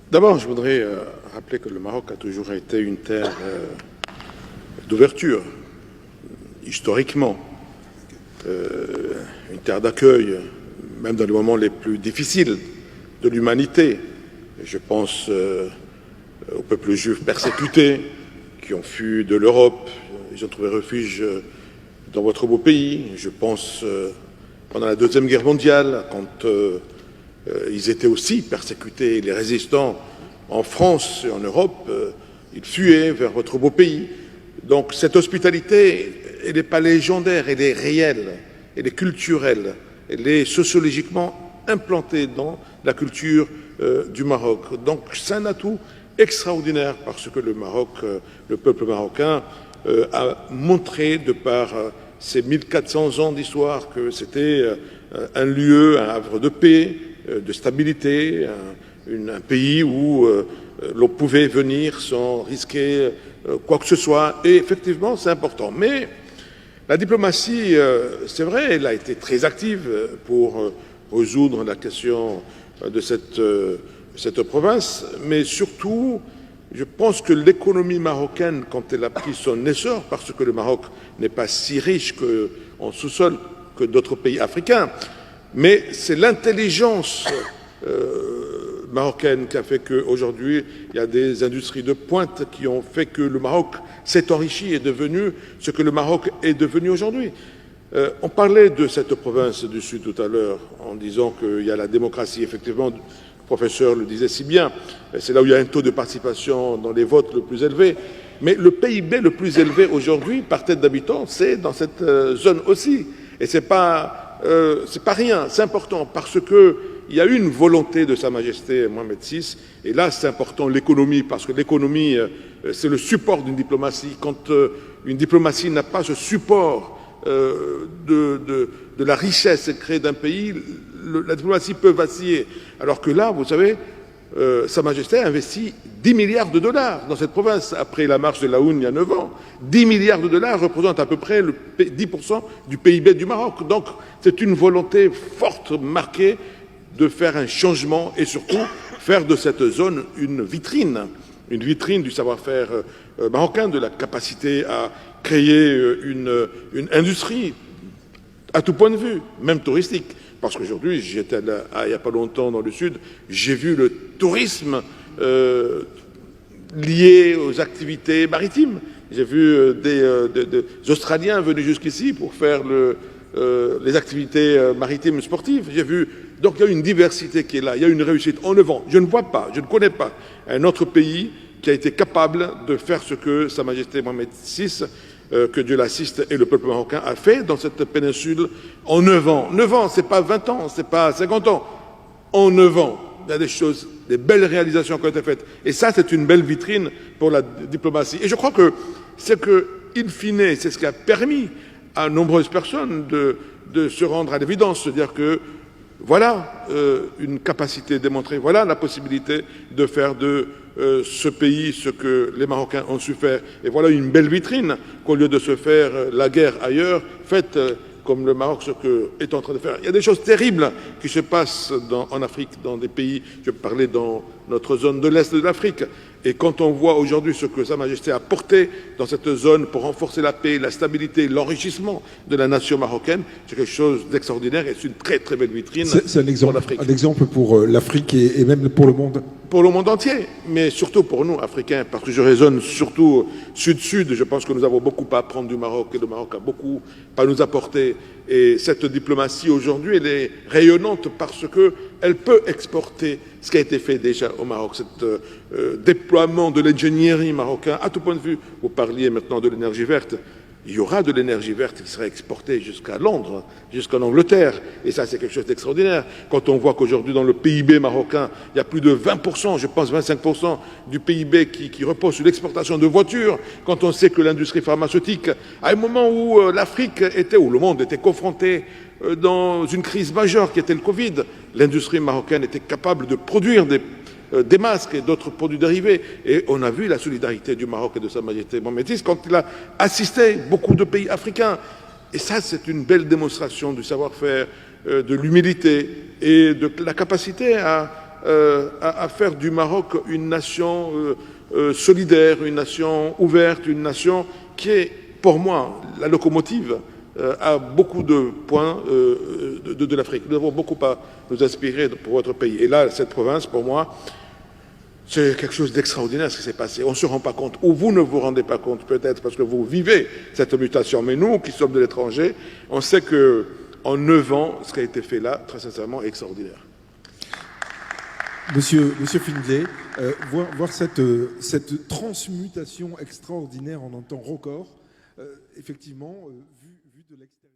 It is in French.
D'abord, je voudrais rappeler que le Maroc a toujours été une terre d'ouverture, historiquement, une terre d'accueil, même dans les moments les plus difficiles de l'humanité. Je pense aux peuples juifs persécutés qui ont fui de l'Europe, ils ont trouvé refuge dans votre beau pays. Je pense pendant la Deuxième Guerre mondiale, quand ils étaient aussi persécutés, les résistants en France et en Europe, ils fuyaient vers votre beau pays. Donc cette hospitalité, elle n'est pas légendaire, elle est réelle, elle est culturelle, elle est sociologiquement implantée dans la culture du Maroc. Donc c'est un atout extraordinaire parce que le Maroc, le peuple marocain a montré de par ces 1400 ans d'histoire que c'était un lieu, un havre de paix, de stabilité, un pays où l'on pouvait venir sans risquer quoi que ce soit. Et effectivement, c'est important. Mais la diplomatie, c'est vrai, elle a été très active pour résoudre la question de cette province. Mais surtout, je pense que l'économie marocaine, quand elle a pris son essor, parce que le Maroc n'est pas si riche en sous-sol que d'autres pays africains, mais c'est l'intelligence marocaine qui a fait qu'aujourd'hui, il y a des industries de pointe qui ont fait que le Maroc s'est enrichi et est devenu ce que le Maroc est devenu aujourd'hui. On parlait de cette province du Sud tout à l'heure en disant qu'il y a la démocratie. Effectivement, le professeur le disait si bien, c'est là où il y a un taux de participation dans les votes le plus élevé. Mais le PIB le plus élevé aujourd'hui par tête d'habitant, c'est dans cette zone aussi. Et c'est pas rien, c'est important parce que il y a une volonté de Sa Majesté Mohamed VI, et là c'est important l'économie, parce que l'économie c'est le support d'une diplomatie. Quand une diplomatie n'a pas ce support de la richesse créée d'un pays, la diplomatie peut vaciller. Alors que là, vous savez, Sa Majesté a investi 10 milliards de dollars dans cette province, après la marche de Laoun il y a 9 ans. 10 milliards de dollars représentent à peu près 10% du PIB du Maroc. Donc c'est une volonté forte, marquée, de faire un changement et surtout faire de cette zone une vitrine du savoir-faire marocain, de la capacité à créer une industrie à tout point de vue, même touristique. Parce qu'aujourd'hui, j'étais il n'y a pas longtemps dans le Sud, j'ai vu le tourisme lié aux activités maritimes. J'ai vu des Australiens venus jusqu'ici pour faire les activités maritimes sportives. J'ai vu, donc il y a une diversité qui est là, il y a une réussite. En levant, je ne connais pas un autre pays qui a été capable de faire ce que Sa Majesté Mohamed VI, que Dieu l'assiste, et le peuple marocain a fait dans cette péninsule en 9 ans. 9 ans, c'est pas 20 ans, c'est pas 50 ans. En 9 ans, il y a des choses, des belles réalisations qui ont été faites. Et ça, c'est une belle vitrine pour la diplomatie. Et je crois que c'est que, in fine, c'est ce qui a permis à nombreuses personnes de se rendre à l'évidence, se dire que voilà une capacité démontrée, voilà la possibilité de faire de ce pays ce que les Marocains ont su faire. Et voilà une belle vitrine qu'au lieu de se faire la guerre ailleurs, faites comme le Maroc ce qu'est en train de faire. Il y a des choses terribles qui se passent en Afrique, dans des pays, je parlais dans notre zone de l'Est de l'Afrique. Et quand on voit aujourd'hui ce que Sa Majesté a porté dans cette zone pour renforcer la paix, la stabilité, l'enrichissement de la nation marocaine, c'est quelque chose d'extraordinaire et c'est une très très belle vitrine c'est un exemple, pour l'Afrique. Un exemple pour l'Afrique et même pour le monde. Pour le monde entier, mais surtout pour nous, Africains, parce que je raisonne surtout sud-sud. Je pense que nous avons beaucoup à apprendre du Maroc et le Maroc a beaucoup à nous apporter. Et cette diplomatie aujourd'hui, elle est rayonnante parce qu'elle peut exporter ce qui a été fait déjà au Maroc, cet déploiement de l'ingénierie marocain à tout point de vue. Vous parliez maintenant de l'énergie verte. Il y aura de l'énergie verte qui sera exportée jusqu'à Londres, jusqu'en Angleterre. Et ça, c'est quelque chose d'extraordinaire. Quand on voit qu'aujourd'hui, dans le PIB marocain, il y a plus de 20%, je pense 25% du PIB qui repose sur l'exportation de voitures. Quand on sait que l'industrie pharmaceutique, à un moment où l'Afrique était, où le monde était confronté dans une crise majeure qui était le Covid, l'industrie marocaine était capable de produire des masques et d'autres produits dérivés. Et on a vu la solidarité du Maroc et de Sa Majesté Mohamed VI quand il a assisté beaucoup de pays africains. Et ça, c'est une belle démonstration du savoir-faire, de l'humilité et de la capacité à à faire du Maroc une nation solidaire, une nation ouverte, une nation qui est, pour moi, la locomotive à beaucoup de points de l'Afrique. Nous avons beaucoup à nous inspirer pour votre pays. Et là, cette province, pour moi, c'est quelque chose d'extraordinaire ce qui s'est passé. On ne se rend pas compte, ou vous ne vous rendez pas compte peut-être parce que vous vivez cette mutation. Mais nous, qui sommes de l'étranger, on sait qu'en 9 ans, ce qui a été fait là, très sincèrement, est extraordinaire. Monsieur Findlay, voir cette transmutation extraordinaire en un temps record, effectivement, vu de l'extérieur.